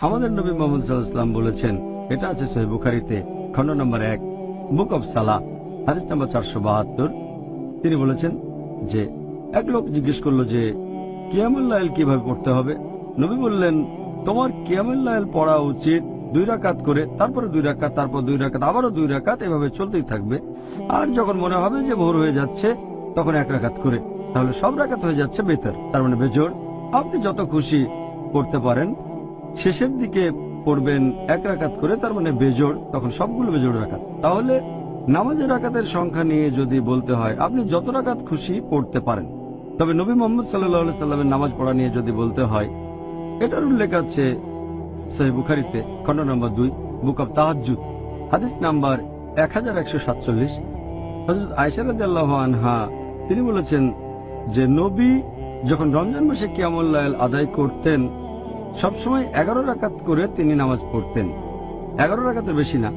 আমাদের নবী মুহাম্মদ সাল্লাল্লাহু আলাইহি ওয়াসাল্লাম বলেছেন, এটা আছে সহিহ বুখারীতে, খণ্ড নম্বর 1, বুক অব সালাহ, হাদিস নম্বর 472। তিনি বলেছেন যে এক লোক জিজ্ঞেস করলো যে কিয়ামুল লাইল কিভাবে পড়তে হবে। নবী বললেন, তোমার কিয়ামুল লাইল পড়া উচিত 2 রাকাত করে, তারপরে 2 রাকাত, তারপর 2 রাকাত, আবারও 2 রাকাত, এভাবে চলতেই থাকবে। আর যখন মনে হবে যে ভোর হয়ে যাচ্ছে তখন 1 রাকাত করে, তাহলে সব রাকাত হয়ে যাচ্ছে বেতর, তার মানে বেজোড়। আপনি যত খুশি পড়তে পারেন, শেষের দিকে পড়বেন 1 রাকাত করে, তার মানে বেজোড়, তখন সবগুলো বেজোড় রাকাত। তাহলে নামাজের রাকাতের সংখ্যা নিয়ে যদি বলতে হয়, আপনি যত রাকাত খুশি পড়তে পারেন। তবে নবী মুহাম্মদ সাল্লাল্লাহু আলাইহি সাল্লামের নামাজ পড়া নিয়ে যদি বলতে হয়, এটার উল্লেখ আছে সহিহ বুখারীতে, খণ্ড নম্বর 2, বুক অব তাহাজ্জুদ, হাদিস নাম্বার 1147। হযরত আয়েশা রাদিয়াল্লাহু আনহা তিনি বলেছেন যে নবী যখন রমজান মাসে কিয়ামুল লাইল আদায় করতেন, সবসময় 11 রাকাত করে তিনি নামাজ পড়তেন, 11 রাকাতের বেশি না।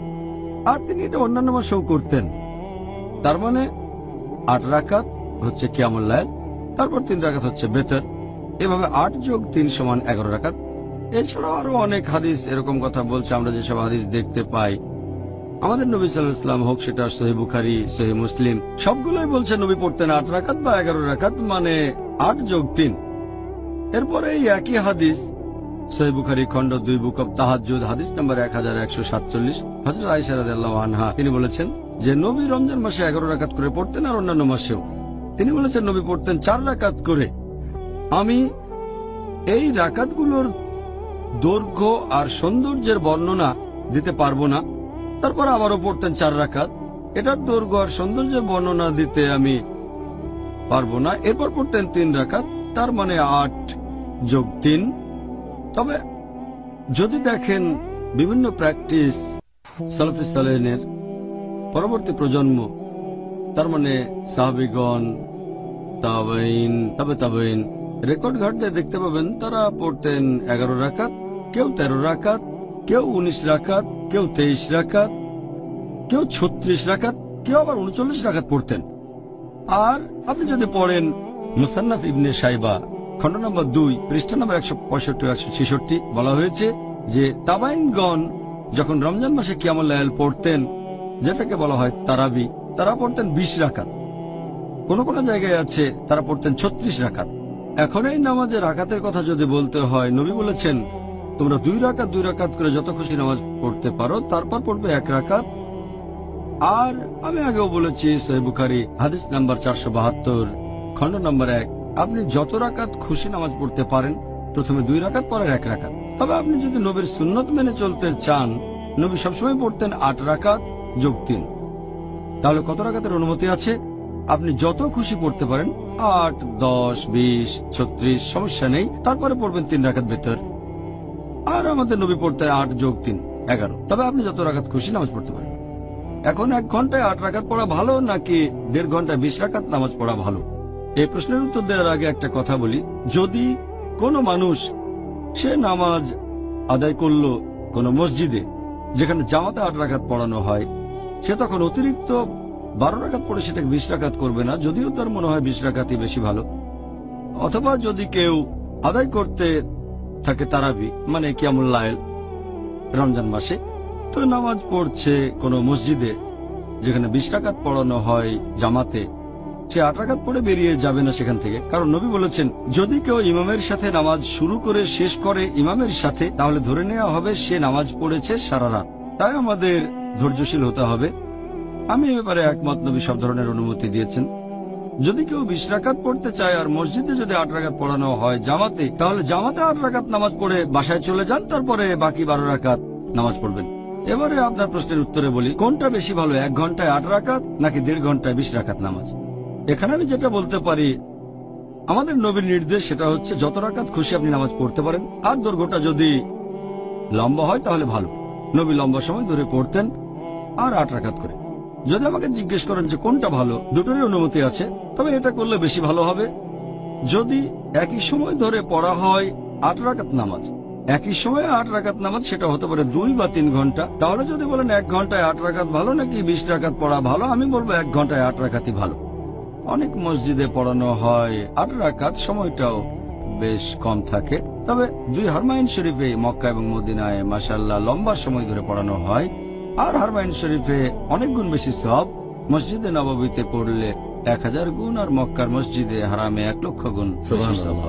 আর তিনি এটা অন্যান্য মাসেও করতেন। তার মানে 8 রাকাত হচ্ছে কিয়ামুল লাইল, তারপর 3 রাকাত হচ্ছে বেতর, এভাবে 8 যোগ 3 সমান 11 রাকাত। এছাড়াও আরো অনেক হাদিস এরকম কথা বলছে। আমরা যেসব হাদিস দেখতে পাই, আমাদের নবী সাল্লাল্লাহু আলাইহি ওয়াসাল্লাম হোক সেটা সহিহ বুখারী, সহিহ মুসলিম, সবগুলোই বলছে নবী পড়তেন 8 রাকাত বা 11 রাকাত, মানে 8 যোগ 3। এরপরে এই একই হাদিস সহিহ বুখারী, খণ্ড 2, বুক অব তাহাজ্জুদ, হাদিস নাম্বার 1147, হযরত আয়েশা রাদিয়াল্লাহু আনহা তিনি বলেছেন যে নবী রমজান মাসে 11 রাকাত করে পড়তেন, আর অন্যান্য মাসেও তিনি বলেছেন নবী পড়তেন 4 রাকাত করে। আমি এই রাকাতগুলোর দৈর্ঘ্য আর সৌন্দর্যের বর্ণনা দিতে পারবো না। তারপর আবারও পড়তেন 4 রাকাত, এটার দৈর্ঘ্য আর সৌন্দর্যের বর্ণনা দিতে আমি পারবো না। এরপর পড়তেন 3 রাকাত, তার মানে 8 যোগ 3। তবে যদি দেখেন বিভিন্ন প্র্যাকটিস সালাফে সালেহিনের পরবর্তী প্রজন্ম, তার মানে সাহাবীগণ, তাবেঈন, তাবে তাবেঈন, রেকর্ড ঘাটলে দেখতে পাবেন তারা পড়তেন 11 রাকাত, কেউ 13 রাকাত, কেউ 19 রাকাত, কেউ 23 রাকাত, কেউ 36 রাকাত, কেউ আবার 39 রাকাত পড়তেন। আর আপনি যদি পড়েন মুসান্নাফ ইবনে শাইবা, খণ্ড নম্বর 2, পৃষ্ঠা নম্বর 165-166, বলা হয়েছে যে তাবাইনগণ যখন রমজান মাসে কিয়ামুল লাইল পড়তেন, যেটাকে বলা হয় তারাবি, তারা পড়তেন 20 রাকাত। কোন কোন জায়গায় আছে তারা পড়তেন 36 রাকাত। এখন এই নামাজের রাকাতের কথা যদি বলতে হয়, নবী বলেছেন তোমরা 2 রাকাত 2 রাকাত করে যত খুশি নামাজ পড়তে পারো, তারপর পড়বে 1 রাকাত। আর আমি আগেও বলেছি সহিহ বুখারী, হাদিস নাম্বার 472, খণ্ড নম্বর 1, আপনি যত রাকাত খুশি নামাজ পড়তে পারেন, প্রথমে 2 রাকাত, পরে 1 রাকাত। তবে আপনি যদি নবীর সুন্নত মেনে চলতে চান, নবী সবসময় পড়তেন 8 রাকাত যোগ 3। তাহলে কত রাকাতের অনুমতি আছে? আপনি যত খুশি পড়তে পারেন, 8, 10, 20, 36, সমস্যা নেই। তারপরে পড়বেন 3 রাকাত বেতর। আর আমাদের নবী পড়তেন 8 যোগ 3, 11। তবে আপনি যত রাকাত খুশি নামাজ পড়তে পারেন। এখন 1 ঘন্টায় 8 রাকাত পড়া ভালো নাকি 1.5 ঘন্টায় 20 রাকাত নামাজ পড়া ভালো? এই প্রশ্নের উত্তর দেওয়ার আগে একটা কথা বলি। যদি কোনো মানুষ সে নামাজ আদায় করলো কোনো মসজিদে যেখানে জামাতে 8 রাকাত পড়ানো হয়, সে তখন অতিরিক্ত 12 রাকাত পড়ে সেটাকে 20 রাকাত করবে না, যদিও তার মনে হয় 20 রাকাতই বেশি ভালো। অথবা যদি কেউ আদায় করতে থাকে তারাবি, মানে কিয়ামুল লাইল, রমজান মাসে, তো নামাজ পড়ছে কোনো মসজিদে যেখানে 20 রাকাত পড়ানো হয় জামাতে, সে 8 রাকাত পড়ে বেরিয়ে যাবে না সেখান থেকে। কারণ নবী বলেছেন, যদি কেউ ইমামের সাথে নামাজ শুরু করে শেষ করে ইমামের সাথে, তাহলে ধরে নেওয়া হবে সে নামাজ পড়েছে সারা রাত। তাই আমাদের ধৈর্যশীল হতে হবে। আমি এ ব্যাপারে একমত, নবী সব ধরনের অনুমতি দিয়েছেন। যদি কেউ 20 রাকাত পড়তে চায় আর মসজিদে যদি 8 রাকাত পড়ানো হয় জামাতে, তাহলে জামাতে 8 রাকাত নামাজ পড়ে বাসায় চলে যান, তারপরে বাকি 12 রাকাত নামাজ পড়বেন। এবারে আপনার প্রশ্নের উত্তরে বলি, কোনটা বেশি ভালো, 1 ঘন্টায় 8 রাকাত নাকি 1.5 ঘন্টায় 20 রাকাত নামাজ? এখানে আমি যেটা বলতে পারি, আমাদের নবীর নির্দেশ সেটা হচ্ছে যত রাকাত খুশি আপনি নামাজ পড়তে পারেন। আর দৈর্ঘ্যটা যদি লম্বা হয় তাহলে ভালো। নবী লম্বা সময় ধরে পড়তেন, আর 8 রাকাত করে। যদি আমাকে জিজ্ঞেস করেন যে কোনটা ভালো, দুটোরই অনুমতি আছে, তবে এটা করলে বেশি ভালো হবে। যদি একই সময় ধরে পড়া হয় 8 রাকাত নামাজ, একই সময়ে 8 রাকাত নামাজ, সেটা হতে পারে 2 বা 3 ঘন্টা। তাহলে যদি বলেন 1 ঘন্টায় 8 রাকাত ভালো নাকি 20 রাকাত পড়া ভালো, আমি বলবো 1 ঘন্টায় 8 রাকাতই ভালো। অনেক মসজিদে পড়ানো হয় 8 রাকাত, সময়টাও বেশ কম থাকে। তবে দুই হারমাইন শরীফে মক্কা এবং মদিনায় মাশাআল্লাহ লম্বা সময় ধরে পড়ানো হয়। আর হারমাইন শরীফে অনেক গুণ বেশি সওয়াব। মসজিদে নববীতে পড়লে 1000 গুণ, আর মক্কার মসজিদে হারামে 1,00,000 গুণ বেশি সওয়াব।